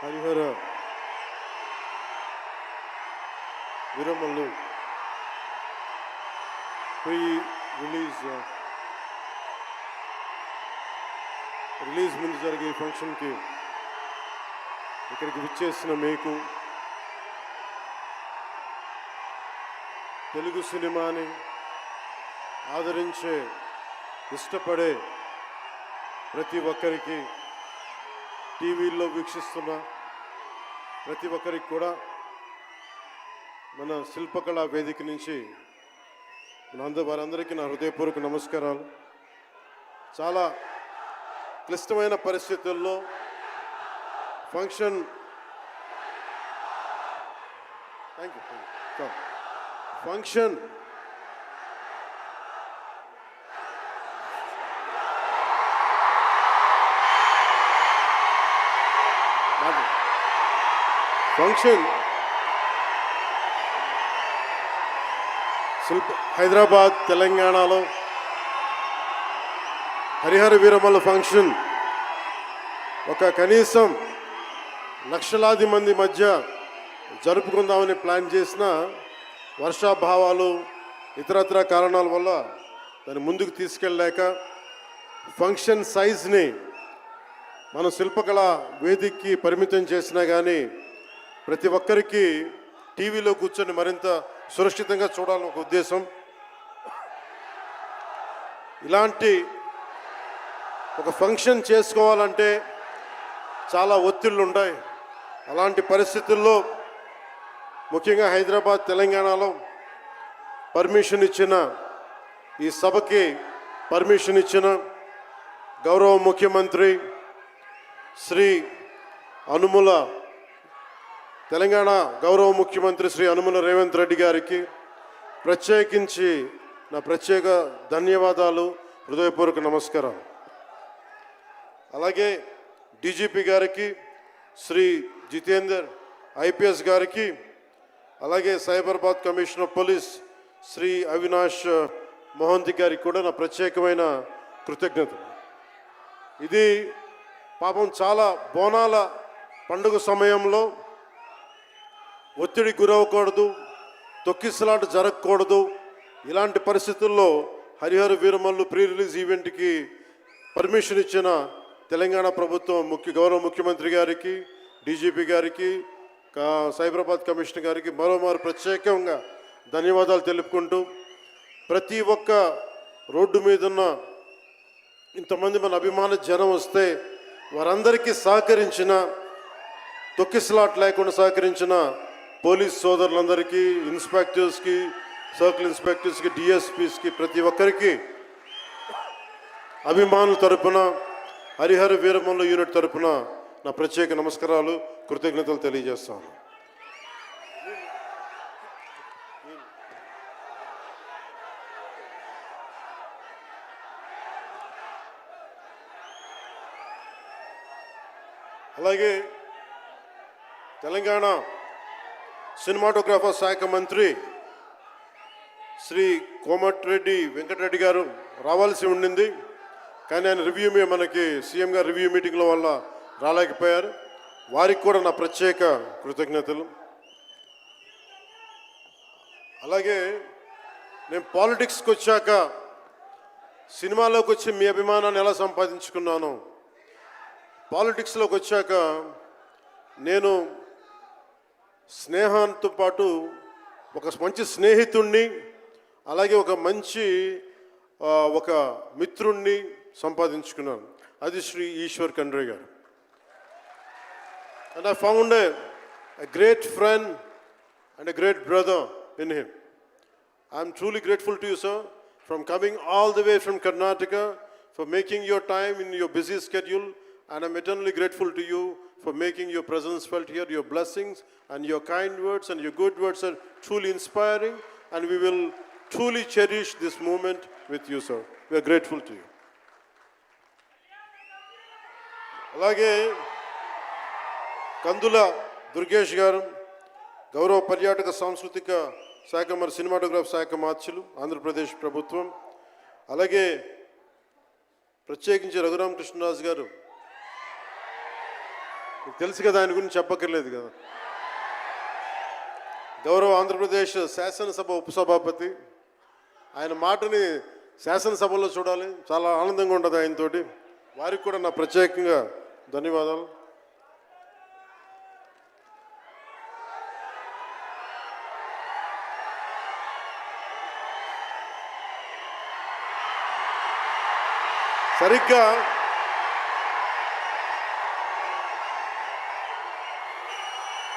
Harihara Veeramallu pre release ముందు జరిగే ఫంక్షన్కి ఇక్కడికి విచ్చేసిన మీకు, తెలుగు సినిమాని ఆదరించే ఇష్టపడే ప్రతి ఒక్కరికి, టీవీల్లో వీక్షిస్తున్న ప్రతి ఒక్కరికి కూడా మన శిల్పకళా వేదిక నుంచి వారందరికీ నా హృదయపూర్వక నమస్కారాలు. చాలా క్లిష్టమైన పరిస్థితుల్లో ఫంక్షన్ హైదరాబాద్ తెలంగాణలో హరిహర వీరమల్లు ఫంక్షన్ ఒక కనీసం లక్షలాది మంది మధ్య జరుపుకుందామని ప్లాన్ చేసిన వర్షాభావాలు ఇతరత్ర కారణాల వల్ల దాన్ని ముందుకు తీసుకెళ్ళలేక ఫంక్షన్ సైజ్ని మనం శిల్పకళ వేదికకి పరిమితం చేసినా కానీ ప్రతి ఒక్కరికి టీవీలో కూర్చొని మరింత సురక్షితంగా చూడాలని ఒక ఉద్దేశం. ఇలాంటి ఒక ఫంక్షన్ చేసుకోవాలంటే చాలా ఒత్తిళ్ళు ఉంటాయి. అలాంటి పరిస్థితుల్లో ముఖ్యంగా హైదరాబాద్ తెలంగాణలో పర్మిషన్ ఇచ్చిన, ఈ సభకి పర్మిషన్ ఇచ్చిన గౌరవ ముఖ్యమంత్రి శ్రీ అనుముల తెలంగాణ గౌరవ ముఖ్యమంత్రి శ్రీ అనుముల రేవంత్ రెడ్డి గారికి ప్రత్యేకించి నా ప్రత్యేక ధన్యవాదాలు, హృదయపూర్వక నమస్కారం. అలాగే డీజీపీ గారికి, శ్రీ జితేందర్ ఐపీఎస్ గారికి, అలాగే సైబరాబాద్ కమిషనర్ పోలీస్ శ్రీ అవినాష్ మోహంతి గారికి కూడా నా ప్రత్యేకమైన కృతజ్ఞతలు. ఇది పాపం చాలా బోనాల పండుగ సమయంలో ఒత్తిడి గురవకూడదు, తొక్కిసలాట జరగకూడదు. ఇలాంటి పరిస్థితుల్లో హరిహర వీరమల్లు ప్రీ రిలీజ్ ఈవెంట్కి పర్మిషన్ ఇచ్చిన తెలంగాణ ప్రభుత్వం గౌరవ ముఖ్యమంత్రి గారికి, డీజీపీ గారికి, సైబరాబాద్ కమిషనర్ గారికి మరోమారు ప్రత్యేకంగా ధన్యవాదాలు తెలుపుకుంటూ, ప్రతి ఒక్క రోడ్డు మీదున్న ఇంతమంది మన అభిమాన జనం వస్తే వారందరికీ సహకరించిన, తొక్కిసలాట లేకుండా సహకరించిన పోలీస్ సోదరులందరికీ, ఇన్స్పెక్టర్స్కి, సర్కిల్ ఇన్స్పెక్టర్స్కి, డిఎస్పీస్కి, ప్రతి ఒక్కరికి అభిమానుల తరపున, హరిహర వీరమల్లు యూనిట్ తరపున నా ప్రత్యేక నమస్కారాలు, కృతజ్ఞతలు తెలియజేస్తాను. అలాగే తెలంగాణ సినిమాటోగ్రాఫర్ శాఖ మంత్రి శ్రీ కోమటిరెడ్డి వెంకటరెడ్డి గారు రావాల్సి ఉండింది, కానీ ఆయన మనకి సీఎం గారు రివ్యూ మీటింగ్ల వల్ల రాలేకపోయారు. వారికి కూడా నా ప్రత్యేక కృతజ్ఞతలు. అలాగే నేను పాలిటిక్స్కి వచ్చాక, సినిమాలోకి వచ్చి మీ అభిమానాన్ని ఎలా సంపాదించుకున్నాను, పాలిటిక్స్లోకి వచ్చాక నేను స్నేహంతో పాటు ఒక మంచి స్నేహితుణ్ణి, అలాగే ఒక మంచి ఒక మిత్రుణ్ణి సంపాదించుకున్నాను. అది శ్రీ ఈశ్వర్ ఖండ్రే గారు. And I found a great friend and a great brother in him. I am truly grateful to you, sir, from coming all the way from Karnataka, for making your time in your busy schedule, and I'm eternally grateful to you for making your presence felt here. Your blessings and your kind words and your good words are truly inspiring, and we will truly cherish this moment with you, sir. We are grateful to you. అలాగే కందుల దుర్గేష్ గారు, గౌరవ పర్యాటక సాంస్కృతిక శాఖ మరి cinematograph శాఖ మార్చులు, ఆంధ్రప్రదేశ్ ప్రభుత్వం. అలాగే ప్రత్యేకించి రఘురామకృష్ణరాజు గారు, మీకు తెలుసు కదా, ఆయన గురించి చెప్పక్కర్లేదు కదా. గౌరవ ఆంధ్రప్రదేశ్ శాసనసభ ఉపసభాపతి, ఆయన మాటని శాసనసభలో చూడాలి, చాలా ఆనందంగా ఉంటుంది ఆయనతోటి. వారికి కూడా నా ప్రత్యేకంగా ధన్యవాదాలు. సరిగ్గా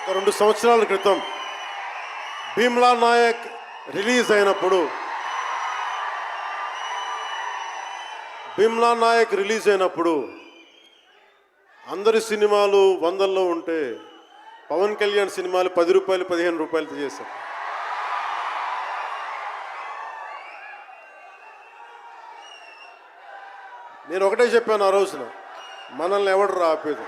ఒక 2 సంవత్సరాల క్రితం భీమ్లా నాయక్ రిలీజ్ అయినప్పుడు, అందరి సినిమాలు 100లో ఉంటే పవన్ కళ్యాణ్ సినిమాలు 10 రూపాయలు 15 రూపాయలతో చేశారు. నేను ఒకటే చెప్పాను ఆ రోజున, మనల్ని ఎవడు ఆపేది.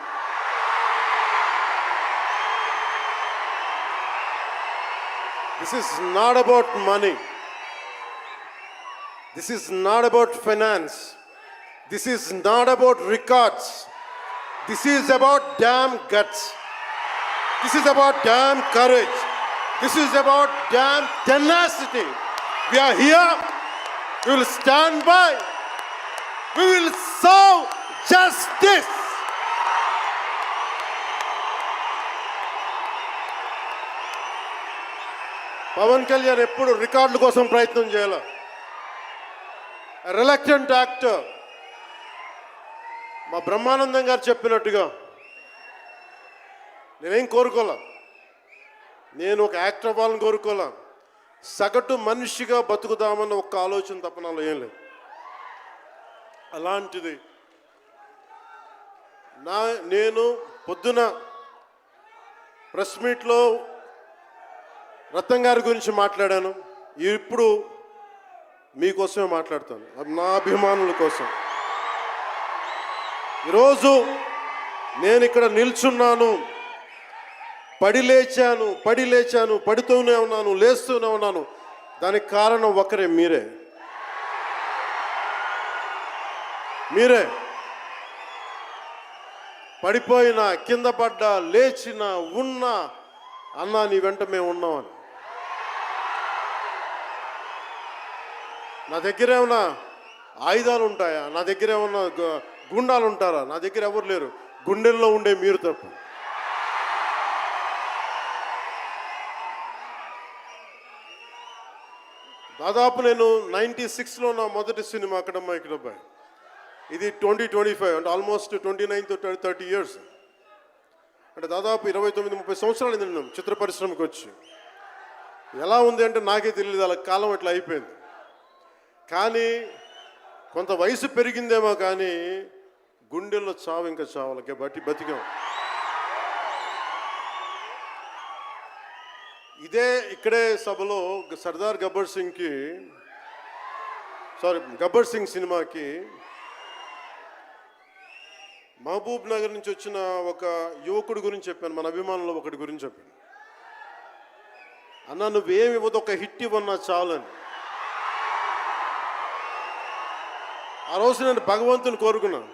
This is not about money. This is not about finance. This is not about records. This is about damn guts. This is about damn courage. This is about damn tenacity. We are here. We will stand by. We will serve justice. Pawan Kalyan ఎప్పుడు రికార్డుల కోసం ప్రయత్నం చేయాల. Reluctant actor. మా బ్రహ్మానందం గారు చెప్పినట్టుగా నేనేం కోరుకోలే, నేను ఒక యాక్టర్ అవ్వాలని కోరుకోలే, సగటు మనిషిగా బతుకుదామన్న ఒక్క ఆలోచన తప్ప నాలో ఏం లేదు. అలాంటిది నేను పొద్దున ప్రెస్ మీట్లో రత్నం గారి గురించి మాట్లాడాను. ఇప్పుడు మీకోసమే మాట్లాడతాను, నా అభిమానుల కోసం. ఈరోజు నేను ఇక్కడ నిల్చున్నాను, పడి లేచాను, పడుతూనే ఉన్నాను, లేస్తూనే ఉన్నాను. దానికి కారణం ఒకరే, మీరే. పడిపోయినా, కింద పడ్డా, లేచినా, ఉన్నా, అన్నా నీ వెంట మేము ఉన్నామని. నా దగ్గర ఏమన్నా ఆయుధాలు ఉంటాయా? నా దగ్గర ఏమన్నా గుండాలు ఉంటారా? నా దగ్గర ఎవరు లేరు, గుండెల్లో ఉండే మీరు తప్ప. దాదాపు నేను 96లో నా మొదటి సినిమా అక్కడమ్మ ఇక్కడబ్బాయి. ఇది 2025, అంటే ఆల్మోస్ట్ 29 to 30 years. అంటే దాదాపు 29-30 సంవత్సరాలు నేను చిత్ర పరిశ్రమకు వచ్చి. ఎలా ఉంది అంటే నాకే తెలియదు, అలా కాలం అట్లా అయిపోయింది. కానీ కొంత వయసు పెరిగిందేమో కానీ గుండెల్లో చావు ఇంకా చావులకే బతికాం. ఇక్కడే సభలో సర్దార్ గబ్బర్ సింగ్ సినిమాకి మహబూబ్ నగర్ నుంచి వచ్చిన ఒక యువకుడి గురించి చెప్పాను, మన అభిమానులు ఒకటి గురించి చెప్పాను. అన్నా నువ్వేమి ఇవ్వదు, ఒక హిట్ ఇవ్వన్నా చాలని. ఆ రోజు నేను భగవంతుని కోరుకున్నాను,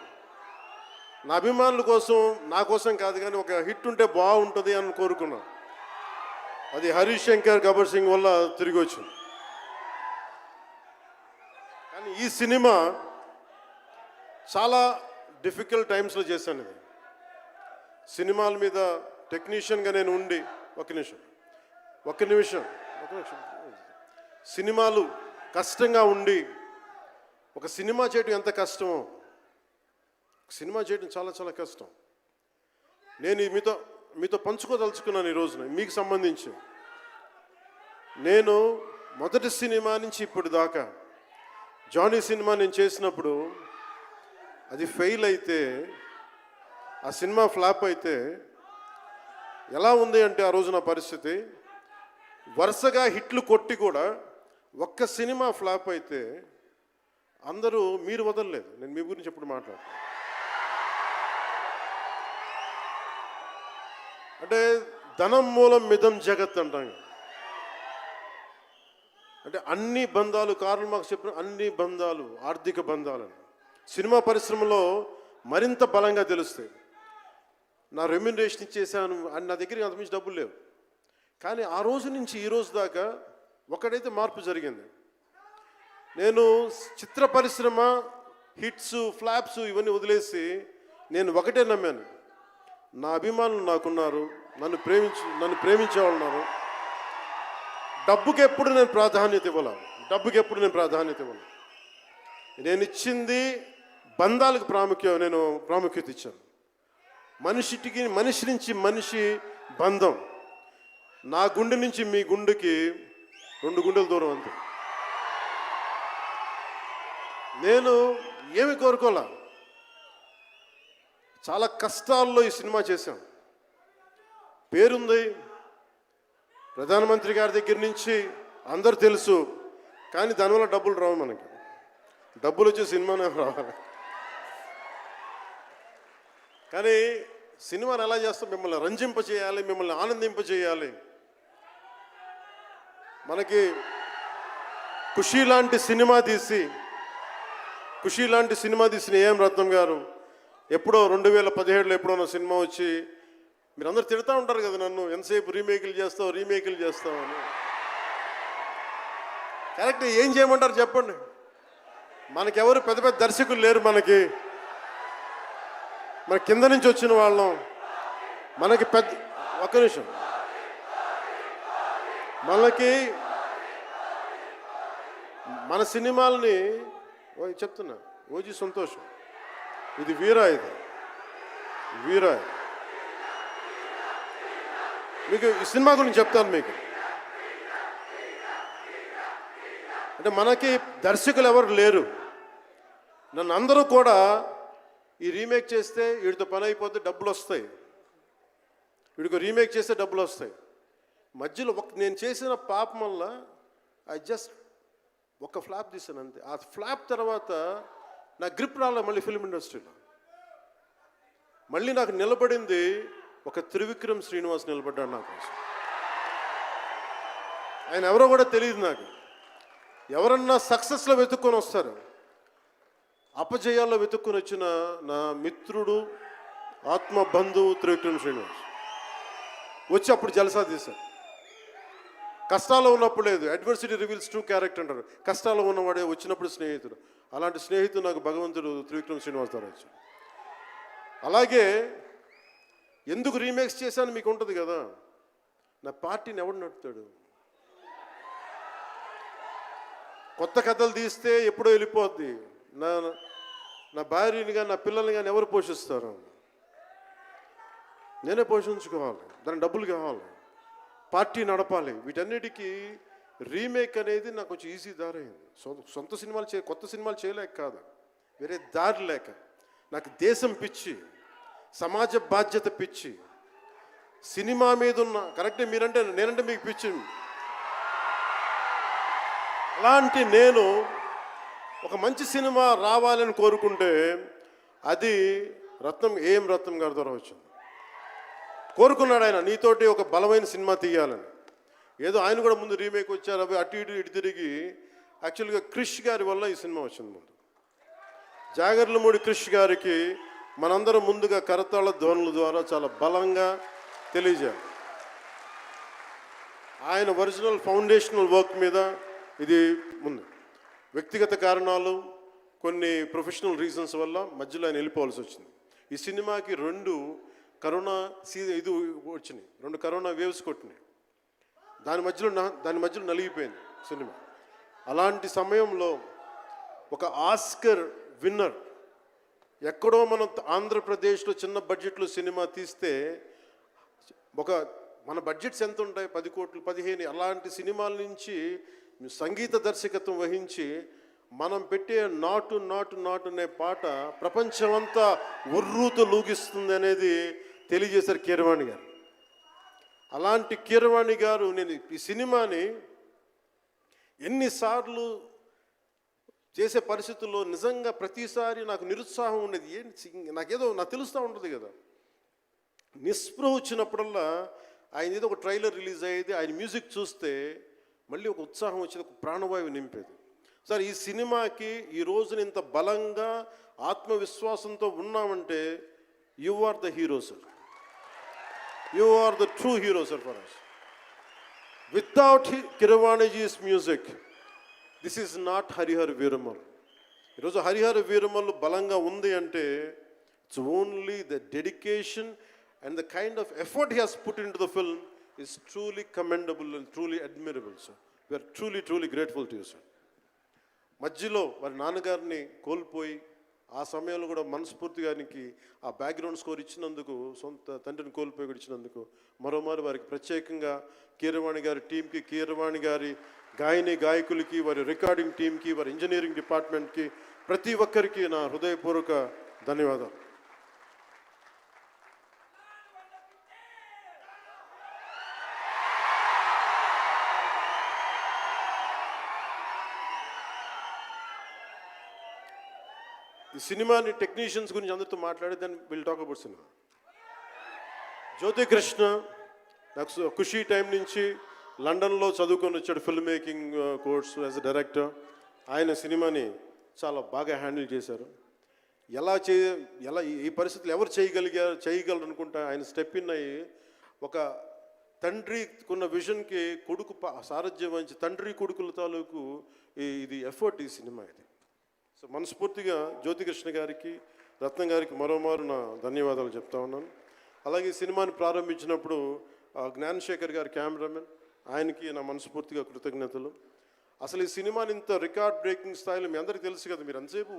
నా అభిమానుల కోసం, నా కోసం కాదు కానీ ఒక హిట్ ఉంటే బాగుంటుంది అని కోరుకున్నాను. అది హరీష్ శంకర్ గబ్బర్ సింగ్ వల్ల తిరిగి వచ్చింది. కానీ ఈ సినిమా చాలా డిఫికల్ట్ టైమ్స్లో చేశాను. ఇది సినిమాల మీద టెక్నీషియన్గా నేను ఉండి ఒక నిమిషం సినిమాలు కష్టంగా ఉండి, ఒక సినిమా చేయడం ఎంత కష్టమో, సినిమా చేయడం చాలా చాలా కష్టం. నేను మీతో పంచుకోదలుచుకున్నాను ఈ రోజున. మీకు సంబంధించి నేను మొదటి సినిమా నుంచి ఇప్పుడు దాకా జానీ సినిమా నేను చేసినప్పుడు అది ఫెయిల్ అయితే, ఆ సినిమా ఫ్లాప్ అయితే ఎలా ఉంది అంటే ఆ రోజు నా పరిస్థితి, వరుసగా హిట్లు కొట్టి కూడా ఒక్క సినిమా ఫ్లాప్ అయితే అందరూ మీరు వదలలేదు. నేను మీ గురించి ఎప్పుడు మాట్లాడతాను. అంటే ధనం మూలం మిదం జగత్ అంటాం. అంటే అన్ని బంధాలు, కార్ల్ మార్క్స్ చెప్పిన అన్ని బంధాలు ఆర్థిక బంధాలని సినిమా పరిశ్రమలో మరింత బలంగా తెలుస్తాయి. నా రెమ్యునరేషన్ ఇచ్చేసాను అని నా దగ్గర అంతమించి డబ్బులు లేవు. కానీ ఆ రోజు నుంచి ఈ రోజు దాకా ఒకటైతే మార్పు జరిగింది. నేను చిత్ర పరిశ్రమ హిట్స్ ఫ్లాప్స్ ఇవన్నీ వదిలేసి నేను ఒకటే నమ్మాను, నా అభిమానులు నాకున్నారు, నన్ను ప్రేమించే వాళ్ళు ఉన్నారు. డబ్బుకి ఎప్పుడు నేను ప్రాధాన్యత ఇవ్వను. నేను ఇచ్చింది బంధాలకు ప్రాముఖ్యత ఇచ్చాను. మనిషి నుంచి మనిషి బంధం. నా గుండె నుంచి మీ గుండెకి 2 గుండెల దూరం అంతే. నేను ఏమి కోరుకోలే, చాలా కష్టాల్లో ఈ సినిమా చేశాం. పేరుంది, ప్రధానమంత్రి గారి దగ్గర నుంచి అందరు తెలుసు. కానీ దానివల్ల డబ్బులు రావు. మనకి డబ్బులు వచ్చే సినిమానే రావాలి. కానీ సినిమాని ఎలా చేస్తాం? మిమ్మల్ని రంజింపజేయాలి, మిమ్మల్ని ఆనందింపజేయాలి. మనకి ఖుషీ లాంటి సినిమా తీసిన ఏఎం రత్నం గారు ఎప్పుడో 2017లో ఎప్పుడో నా సినిమా వచ్చి, మీరు అందరు తిడతా ఉంటారు కదా నన్ను, ఎంతసేపు రీమేకులు చేస్తావు అని. కరెక్ట్, ఏం చేయమంటారు చెప్పండి? మనకెవరు పెద్ద పెద్ద దర్శకులు లేరు. మన కింద నుంచి వచ్చిన వాళ్ళం. మనకి ఒక్క నిమిషం, మన సినిమాలని చెప్తున్నా, ఓజీ సంతోషం, ఇది వీరా, మీకు ఈ సినిమా గురించి చెప్తాను మీకు. అంటే మనకి దర్శకులు ఎవరు లేరు. నన్ను అందరూ కూడా ఈ రీమేక్ చేస్తే వీడితో పని అయిపోతే డబ్బులు వస్తాయి, వీడికి రీమేక్ చేస్తే డబ్బులు వస్తాయి. మధ్యలో నేను చేసిన పాపం వల్ల ఒక ఫ్లాప్ తీసాను అంతే. ఆ ఫ్లాప్ తర్వాత నా గ్రిప్ రాలే మళ్ళీ ఫిల్మ్ ఇండస్ట్రీలో. మళ్ళీ నాకు నిలబడింది ఒక త్రివిక్రమ్ శ్రీనివాస్ నిలబడ్డాడు నా కోసం. ఆయన ఎవరో కూడా తెలియదు నాకు. ఎవరన్నా సక్సెస్లో వెతుక్కొని వస్తారు, అపజయాల్లో వెతుక్కొని వచ్చిన నా మిత్రుడు, ఆత్మ బంధువు త్రివిక్రమ్ శ్రీనివాస్ వచ్చి అప్పుడు జలసా తీశారు. కష్టాల్లో ఉన్నప్పుడు లేదు, అడ్వర్సిటీ రివీల్స్ ట్రూ క్యారెక్టర్ అంటారు. కష్టాల్లో ఉన్నవాడే వచ్చినప్పుడు స్నేహితుడు. అలాంటి స్నేహితుడు నాకు భగవంతుడు త్రివిక్రమ్ శ్రీనివాస్ ద్వారా వచ్చాడు. అలాగే ఎందుకు రీమేక్స్ చేశాను మీకు ఉంటుంది కదా. నా పార్టీని ఎవడు నడుపుతాడు? కొత్త కథలు తీస్తే ఎప్పుడో వెళ్ళిపోద్ది. నా భార్యని కానీ నా పిల్లల్ని కానీ ఎవరు పోషిస్తారు? నేనే పోషించుకోవాలి, దానికి డబ్బులు కావాలి, పార్టీ నడపాలి. వీటన్నిటికీ రీమేక్ అనేది నాకు కొంచెం ఈజీ దారి అయింది. సొంత సినిమాలు కొత్త సినిమాలు చేయలేక కాదు, వేరే దారి లేక. నాకు దేశం పిచ్చి, సమాజ బాధ్యత పిచ్చి, సినిమా మీద ఉన్న కరెక్టే. నేనంటే మీకు పిచ్చి. అలాంటి నేను ఒక మంచి సినిమా రావాలని కోరుకుంటే అది ఏఎం రత్నం గారి ద్వారా వచ్చింది. కోరుకున్నాడు ఆయన, నీతోటి ఒక బలమైన సినిమా తీయాలని. ఏదో ఆయన కూడా ముందు రీమేక్ వచ్చారు, అవి అటు ఇటు తిరిగి యాక్చువల్గా క్రిష్ గారి వల్ల ఈ సినిమా వచ్చింది. ముందు జాగర్లమూడి క్రిష్ గారికి మనందరం ముందుగా కరతాళ ధ్వనుల ద్వారా చాలా బలంగా తెలియజేయాలి. ఆయన ఒరిజినల్ ఫౌండేషనల్ వర్క్ మీద ఇది ముందు. వ్యక్తిగత కారణాలు, కొన్ని ప్రొఫెషనల్ రీజన్స్ వల్ల మధ్యలో ఆయన వెళ్ళిపోవాల్సి వచ్చింది. ఈ సినిమాకి 2 కరోనా ఇది వచ్చినాయి, 2 కరోనా వేవ్స్ కొట్టినాయి. దాని మధ్యలో నలిగిపోయింది సినిమా. అలాంటి సమయంలో ఒక ఆస్కర్ విన్నర్ ఎక్కడో మనం ఆంధ్రప్రదేశ్లో చిన్న బడ్జెట్లో సినిమా తీస్తే మన బడ్జెట్స్ ఎంత ఉంటాయి? 10 కోట్లు 15. అలాంటి సినిమాల నుంచి సంగీత దర్శకత్వం వహించి మనం పెట్టే నాటు నాటు నాటు అనే పాట ప్రపంచమంతా ఉర్రూతో లూగిస్తుంది అనేది తెలియజేశారు కీరవాణి గారు. అలాంటి కీరవాణి గారు నేను ఈ సినిమాని ఎన్నిసార్లు చేసే పరిస్థితుల్లో నిజంగా ప్రతిసారి నాకు నిరుత్సాహం ఉండేది. నాకు తెలుస్తూ ఉంటుంది కదా, నిస్పృహ వచ్చినప్పుడల్లా ఆయన ఏదో ఒక ట్రైలర్ రిలీజ్ అయ్యేది, ఆయన మ్యూజిక్ చూస్తే మళ్ళీ ఒక ఉత్సాహం వచ్చేది, ఒక ప్రాణవాయువు నింపేది. సార్ ఈ సినిమాకి ఈ రోజున ఇంత బలంగా ఆత్మవిశ్వాసంతో ఉన్నామంటే you are the hero sir. You are the true hero, sir, for us. Without Keeravaniji's music, this is not Harihar Veeramal. ఈరోజు హరిహర వీరమల్లు బలంగా ఉంది అంటే it's only the dedication and the kind of effort he has put into the film is truly commendable and truly admirable sir. We are truly grateful to you sir. మధ్యలో వారి నాన్నగారిని కోల్పోయి ఆ సమయంలో కూడా మనస్ఫూర్తిగా ఆయనకి ఆ బ్యాక్గ్రౌండ్ స్కోర్ ఇచ్చినందుకు, సొంత తండ్రిని కోల్పోయి కూడా ఇచ్చినందుకు మరోమారు వారికి ప్రత్యేకంగా కీరవాణి గారి టీంకి, కీరవాణి గారి గాయకులకి, వారి రికార్డింగ్ టీంకి, వారి ఇంజనీరింగ్ డిపార్ట్మెంట్కి, ప్రతి ఒక్కరికి నా హృదయపూర్వక ధన్యవాదాలు. ఈ సినిమాని టెక్నీషియన్స్ గురించి అందరితో మాట్లాడి then will talk about cinema. Jyothi Krishna నాకు ఖుషీ టైం నుంచి లండన్లో చదువుకొని వచ్చాడు, film making course as a director. ఆయన సినిమాని చాలా బాగా హ్యాండిల్ చేశారు. ఎలా ఈ పరిస్థితులు ఎవరు చేయగలరు అనుకుంటా ఆయన స్టెప్ ఇన్ అయ్యి ఒక తండ్రికున్న విజన్కి కొడుకు సారథ్యం వహించి తండ్రి కొడుకుల తాలూకు ఇది ఎఫర్ట్ ఈ సినిమా ఇది. సో మనస్ఫూర్తిగా జ్యోతికృష్ణ గారికి, రత్నం గారికి మరోమారు నా ధన్యవాదాలు చెప్తా ఉన్నాను. అలాగే ఈ సినిమాని ప్రారంభించినప్పుడు జ్ఞానశేఖర్ గారి కెమెరామెన్, ఆయనకి నా మనస్ఫూర్తిగా కృతజ్ఞతలు. అసలు ఈ సినిమాని ఇంత రికార్డ్ బ్రేకింగ్ స్థాయిలో మీ అందరికీ తెలుసు కదా, మీరు అంతసేపు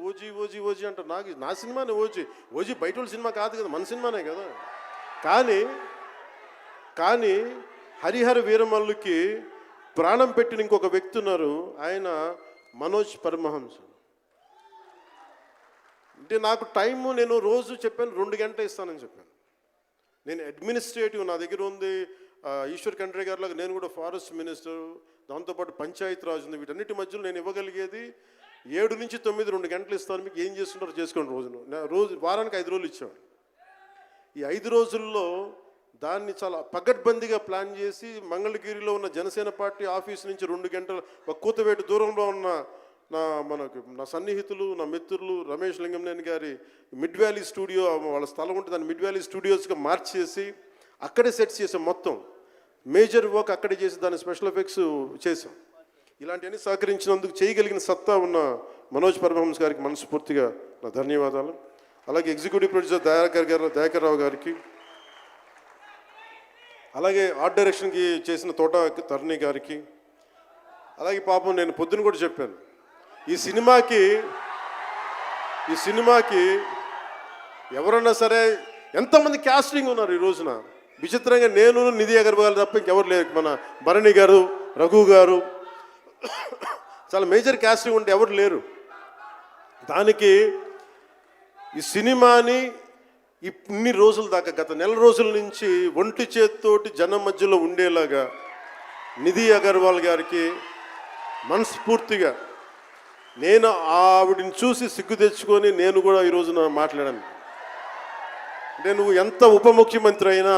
ఓజీ అంటారు. నా సినిమానే ఓజీ బయట వాళ్ళ సినిమా కాదు కదా, మన సినిమానే కదా. కానీ హరిహర వీరమల్లుకి ప్రాణం పెట్టిన ఇంకొక వ్యక్తి ఉన్నారు, ఆయన మనోజ్ పరమహంస. అంటే నాకు టైము నేను రోజు చెప్పాను 2 గంటలు ఇస్తానని చెప్పాను. నేను అడ్మినిస్ట్రేటివ్ నా దగ్గర ఉంది, ఈశ్వర్ ఖండ్రే గారిలాగా నేను కూడా ఫారెస్ట్ మినిస్టర్, దాంతోపాటు పంచాయతీ రాజు ఉంది. వీటన్నిటి మధ్యలో నేను ఇవ్వగలిగేది 7 నుంచి 9 2 గంటలు ఇస్తాను. మీకు ఏం చేస్తుంటారో చేసుకోండి. వారానికి 5 రోజులు ఇచ్చాను. ఈ 5 రోజుల్లో దాన్ని చాలా పగడ్బందీగా ప్లాన్ చేసి మంగళగిరిలో ఉన్న జనసేన పార్టీ ఆఫీస్ నుంచి 2 గంటల ఒక కూతవేటు దూరంలో ఉన్న నా సన్నిహితులు, నా మిత్రులు రమేష్ లింగంనేని గారి మిడ్ వ్యాలీ స్టూడియో, వాళ్ళ స్థలం ఉంటే దాన్ని మిడ్ వ్యాలీ స్టూడియోస్గా మార్చేసి అక్కడే సెట్స్ చేసాం. మొత్తం మేజర్ వర్క్ అక్కడే చేసి దాన్ని స్పెషల్ ఎఫెక్ట్స్ చేసాం. ఇలాంటివన్నీ సహకరించినందుకు, చేయగలిగిన సత్తా ఉన్న మనోజ్ పరమహంస గారికి మనస్ఫూర్తిగా నా ధన్యవాదాలు. అలాగే ఎగ్జిక్యూటివ్ ప్రొడ్యూసర్ దయాకర్ రావు గారికి, అలాగే ఆర్ట్ డైరెక్షన్కి చేసిన తోట తరుణి గారికి, అలాగే పాపం నేను పొద్దున కూడా చెప్పాను, ఈ సినిమాకి ఎవరన్నా సరే ఎంతమంది క్యాస్టింగ్ ఉన్నారు ఈ రోజున. విచిత్రంగా నేను, నిధి అగర్వాల్ తప్ప ఇంకెవరు లేరు. మన భరణి గారు, రఘు గారు, చాలా మేజర్ క్యాస్టింగ్ ఉంటే ఎవరు లేరు. దానికి ఈ సినిమాని ఇన్ని రోజుల దాకా, గత నెల రోజుల నుంచి ఒంటి చేత్తోటి జనం మధ్యలో ఉండేలాగా నిధి అగర్వాల్ గారికి మనస్ఫూర్తిగా నేను ఆవిడని చూసి సిగ్గు తెచ్చుకొని నేను కూడా ఈ రోజున మాట్లాడాను. అంటే నువ్వు ఎంత ఉప ముఖ్యమంత్రి అయినా,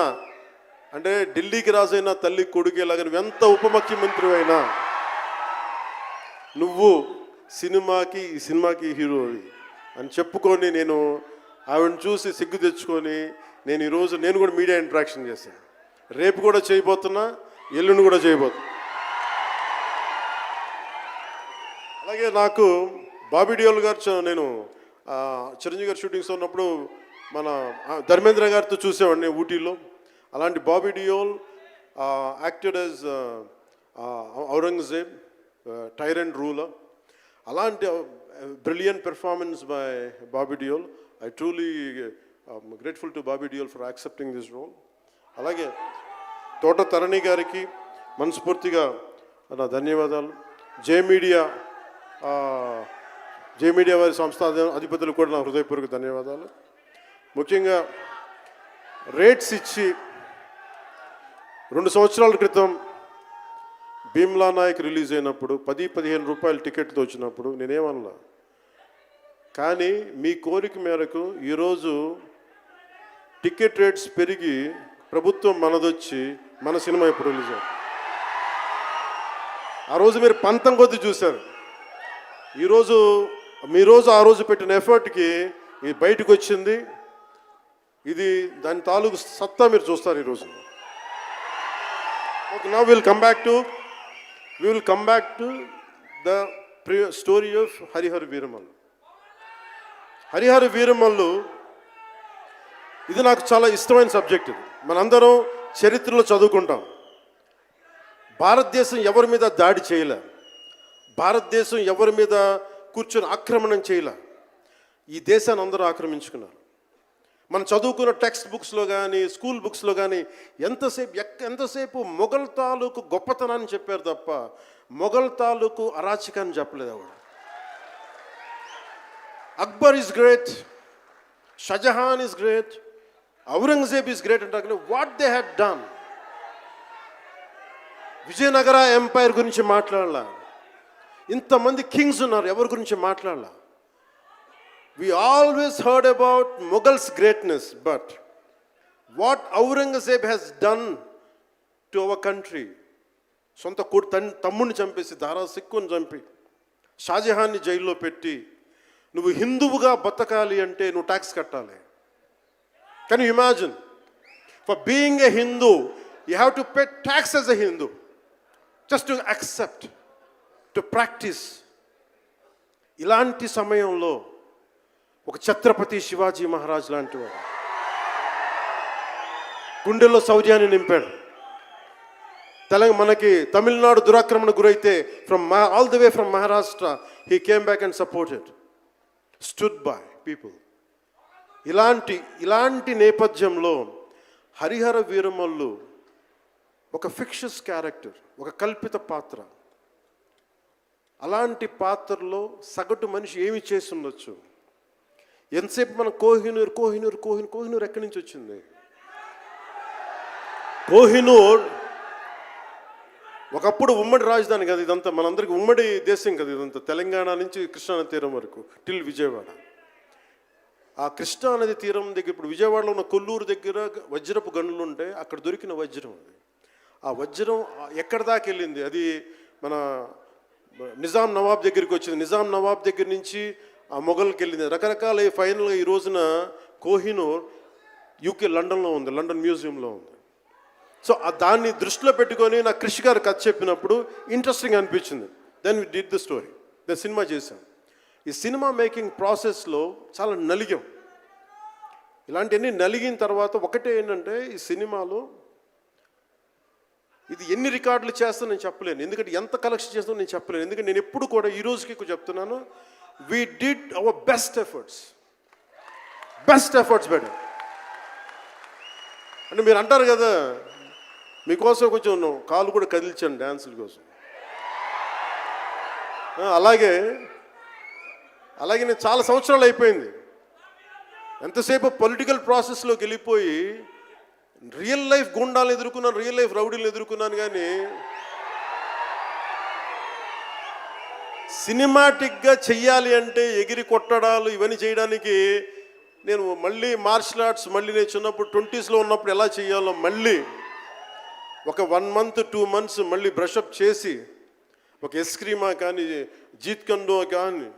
అంటే ఢిల్లీకి రాజైనా తల్లి కొడుకేలాగా నువ్వు ఎంత ఉప ముఖ్యమంత్రి అయినా నువ్వు ఈ సినిమాకి హీరో అని చెప్పుకొని నేను ఆవిడని చూసి సిగ్గు తెచ్చుకొని నేను కూడా మీడియా ఇంటరాక్షన్ చేశాను. రేపు కూడా చేయబోతున్నా, ఎల్లుండి కూడా చేయబోతున్నా. అలాగే నాకు బాబీ డియోల్ గారు, నేను చిరంజీవి గారు షూటింగ్స్ ఉన్నప్పుడు మన ధర్మేంద్ర గారితో చూసేవాడిని ఊటీలో. అలాంటి Bobby Deol acted as Aurangzeb, tyrant ruler. అలాంటి brilliant performance by Bobby Deol. I truly grateful to Bobby Deol for accepting this role. అలాగే తోట తరణి గారికి మనస్ఫూర్తిగా నా ధన్యవాదాలు. జే మీడియా వారి సంస్థ అధిపతులకు కూడా నా హృదయపూర్వక ధన్యవాదాలు. ముఖ్యంగా రేట్స్ ఇచ్చి 2 సంవత్సరాల క్రితం భీమ్లా నాయక్ రిలీజ్ అయినప్పుడు 10-15 రూపాయల టికెట్తో వచ్చినప్పుడు నేనేమన్నా, కానీ మీ కోరిక మేరకు ఈరోజు టికెట్ రేట్స్ పెరిగి ప్రభుత్వం మనదొచ్చి మన సినిమా ఇప్పుడు రిలీజ్ అయింది. ఆ రోజు మీరు పంతం కొద్ది చూశారు. ఆ రోజు పెట్టిన ఎఫర్ట్కి ఇది బయటకు వచ్చింది. ఇది దాని తాలూకు సత్తా మీరు చూస్తారు ఈరోజు. Okay, now will come back to the story of Harihara Veeramallu. Harihara Veeramallu ఇది నాకు చాలా ఇష్టమైన సబ్జెక్ట్. ఇది మనందరం చరిత్రలో చదువుకుంటాం. భారతదేశం ఎవరి మీద దాడి చేయలే, భారతదేశం ఎవరి మీద కూర్చొని ఆక్రమణం చేయలే. ఈ దేశాన్ని అందరూ ఆక్రమించుకున్నారు. మనం చదువుకున్న టెక్స్ట్ బుక్స్లో కానీ స్కూల్ బుక్స్లో కానీ ఎంతసేపు మొఘల్ తాలూకు గొప్పతనాన్ని చెప్పారు తప్ప మొఘల్ తాలూకు అరాచకాన్ని చెప్పలేదు ఎవరు. Akbar is great, Shahjahan is great, Aurangzeb is great అంటే what they had done. Vijayanagara empire గురించి మాట్లాడాల, ఇంతమంది కింగ్స్ ఉన్నారు, ఎవరి గురించి మాట్లాడాల. We always heard about Mughals' greatness, but what Aurangzeb has done to our country, సొంత తమ్ముడిని చంపేసి దారా సిక్కుని చంపి షాజహాన్ని జైల్లో పెట్టి నువ్వు హిందువుగా బతకాలి అంటే నువ్వు ట్యాక్స్ కట్టాలి. Can you imagine? For being a Hindu you have to pay tax as a Hindu, just to accept, to practice. ఇలాంటి సమయంలో ఒక ఛత్రపతి శివాజీ మహారాజ్ లాంటి వాడు గుండెల్లో శౌర్యాన్ని నింపాడు. మనకి తమిళనాడు దురాక్రమణ గురైతే all the way from Maharashtra he came back and supported, stood by people. ఇలాంటి నేపథ్యంలో హరిహర వీరమల్లు ఒక ఫిక్షస్ క్యారెక్టర్, ఒక కల్పిత పాత్ర. అలాంటి పాత్రలో సగటు మనిషి ఏమి చేసి ఉండొచ్చు? ఎంతసేపు మనం కోహినూర్ ఎక్కడి నుంచి వచ్చింది? కోహినూర్ ఒకప్పుడు ఉమ్మడి రాజధాని కదా ఇదంతా, మనందరికీ ఉమ్మడి దేశం కదా ఇదంతా, తెలంగాణ నుంచి కృష్ణానది తీరం వరకు టిల్ విజయవాడ. ఆ కృష్ణానది తీరం దగ్గర ఇప్పుడు విజయవాడలో ఉన్న కొల్లూరు దగ్గర వజ్రపు గనులు ఉంటే అక్కడ దొరికిన వజ్రం అది. ఆ వజ్రం ఎక్కడి దాకా వెళ్ళింది? అది మన నిజాం నవాబ్ దగ్గరికి వచ్చింది. నిజాం నవాబ్ దగ్గర నుంచి ఆ మొఘల్కి వెళ్ళింది. రకరకాల ఫైనల్గా ఈ రోజున కోహినూర్ యూకే లండన్లో ఉంది, లండన్ మ్యూజియంలో ఉంది. సో దాన్ని దృష్టిలో పెట్టుకొని నాకు కృషి గారు కథ చెప్పినప్పుడు ఇంట్రెస్టింగ్ అనిపించింది. Then we did the story, then cinema చేశాం. ఈ సినిమా మేకింగ్ ప్రాసెస్లో చాలా నలిగాం. ఇలాంటివన్నీ నలిగిన తర్వాత ఒకటే ఏంటంటే ఈ సినిమాలో ఇది ఎన్ని రికార్డులు చేస్తా నేను చెప్పలేను, ఎందుకంటే ఎంత కలెక్షన్ చేస్తానో నేను చెప్పలేను. ఎందుకంటే నేను ఎప్పుడు కూడా ఈ రోజుకి చెప్తున్నాను, we did our best efforts better. అంటే మీరు అంటారు కదా, మీకోసం కొంచెం కాలు కూడా కదిల్చాను డ్యాన్సుల కోసం. అలాగే నేను చాలా సంవత్సరాలు అయిపోయింది ఎంతసేపు పొలిటికల్ ప్రాసెస్లోకి వెళ్ళిపోయి రియల్ లైఫ్ గుండాలను ఎదుర్కొన్నాను, రియల్ లైఫ్ రౌడీలను ఎదుర్కొన్నాను. కానీ సినిమాటిక్గా చెయ్యాలి అంటే ఎగిరి కొట్టడాలు ఇవన్నీ చేయడానికి నేను మళ్ళీ మార్షల్ ఆర్ట్స్ నేను చిన్నప్పుడు 20s ఉన్నప్పుడు ఎలా చేయాలో మళ్ళీ ఒక 1 month 2 months మళ్ళీ బ్రషప్ చేసి ఒక ఎస్క్రీమా కానీ, జీత్ కండో కానీ,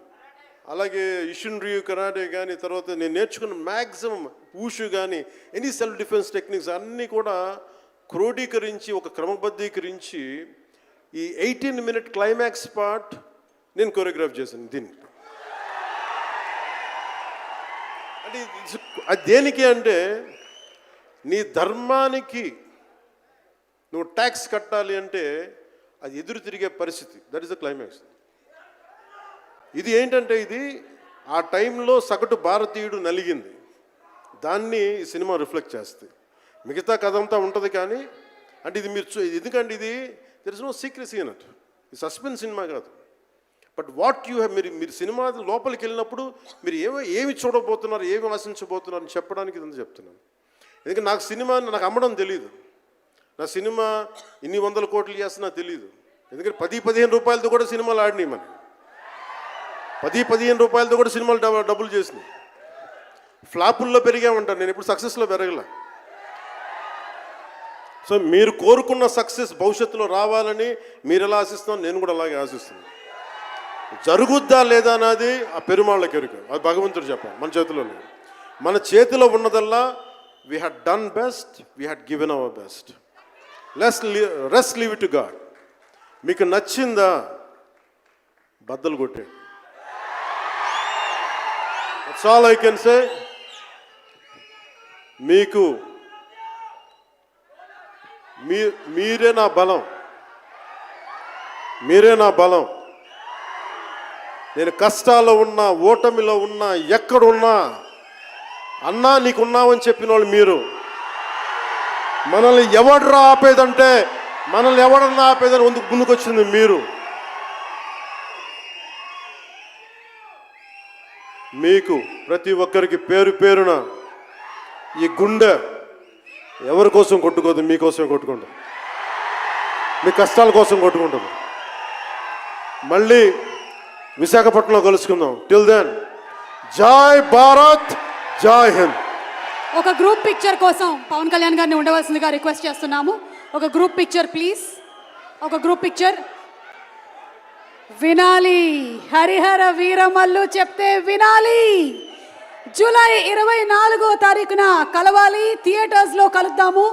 అలాగే ఇషున్రియు కరాటే కానీ, తర్వాత నేను నేర్చుకున్న మ్యాక్సిమం ఊషు కానీ, ఎనీ సెల్ఫ్ డిఫెన్స్ టెక్నిక్స్ అన్నీ కూడా క్రోడీకరించి ఒక క్రమబద్ధీకరించి ఈ 18-minute క్లైమాక్స్ పార్ట్ నేను కొరియోగ్రాఫ్ చేశాను. దీన్ని అంటే అది దేనికి అంటే నీ ధర్మానికి నువ్వు ట్యాక్స్ కట్టాలి అంటే అది ఎదురు తిరిగే పరిస్థితి. That is the climax. ఇది ఏంటంటే ఇది ఆ టైంలో సగటు భారతీయుడు నలిగింది, దాన్ని ఈ సినిమా రిఫ్లెక్ట్ చేస్తుంది. మిగతా కథ అంతా ఉంటుంది కానీ అంటే ఇది మీరు ఎందుకంటే ఇది దెర్ ఇస్ నో సీక్రెసీ అన్నట్టు, ఇది సస్పెన్స్ సినిమా కాదు. బట్ వాట్ యూ హ్యావ్, మీరు సినిమా లోపలికి వెళ్ళినప్పుడు మీరు ఏమి చూడబోతున్నారు, ఏమి ఆశించబోతున్నారు అని చెప్పడానికి ఇదంతా చెప్తున్నాను. ఎందుకంటే నాకు అమ్మడం తెలియదు. నా సినిమా ఇన్ని 100 కోట్లు చేస్తున్నా తెలియదు. ఎందుకంటే 10-15 రూపాయలతో కూడా సినిమాలు ఆడినాయి. మనం 10-15 రూపాయలతో కూడా సినిమాలు డబ్బులు చేసినాయి. ఫ్లాపుల్లో పెరిగామంటారు, నేను ఇప్పుడు సక్సెస్లో పెరగల. సో మీరు కోరుకున్న సక్సెస్ భవిష్యత్తులో రావాలని మీరు ఎలా ఆశిస్తున్నారో నేను కూడా అలాగే ఆశిస్తున్నాను. జరుగుద్దా లేదా అన్నది ఆ పెరుమాళ్ళకి ఎరుక, అది భగవంతుడు చెప్పాలి, మన చేతిలో లేదు. మన చేతిలో ఉన్నదల్లా we had done best, we had given our best. Rest leave it to God. మీకు నచ్చిందా బద్దలు కొట్టాడు. That's all I can say. మీకు మీరే నా బలం, మీరే నా బలం. నేను కష్టాల్లో ఉన్నా, ఓటమిలో ఉన్నా, ఎక్కడున్నా అన్నా నీకున్నావని చెప్పిన వాళ్ళు మీరు. మనల్ని ఎవడరా ఆపేదంటే, మనల్ని ఎవడన్నా ఆపేదని ముందుకొచ్చింది మీరు. మీకు ప్రతి ఒక్కరికి పేరు పేరున ఈ గుండె ఎవరి కోసం కొట్టుకోదు, మీకోసం కొట్టుకుంటుంది, మీ కష్టాల కోసం కొట్టుకుంటుంది. మళ్ళీ విశాఖపట్నంలో కలుసుకుందాం. టిల్ దెన్ జై భారత్, జై హింద్. ఒక గ్రూప్ పిక్చర్ కోసం పవన్ కళ్యాణ్ గారిని ఉండవలసిందిగా రిక్వెస్ట్ చేస్తున్నాము. ఒక గ్రూప్ పిక్చర్ ప్లీజ్. ఒక గ్రూప్ పిక్చర్. వినాలి, హరిహర వీరమల్లు చెప్తే వినాలి. జూలై 24వ తారీఖున కలవాలి, థియేటర్స్లో కలుద్దాము.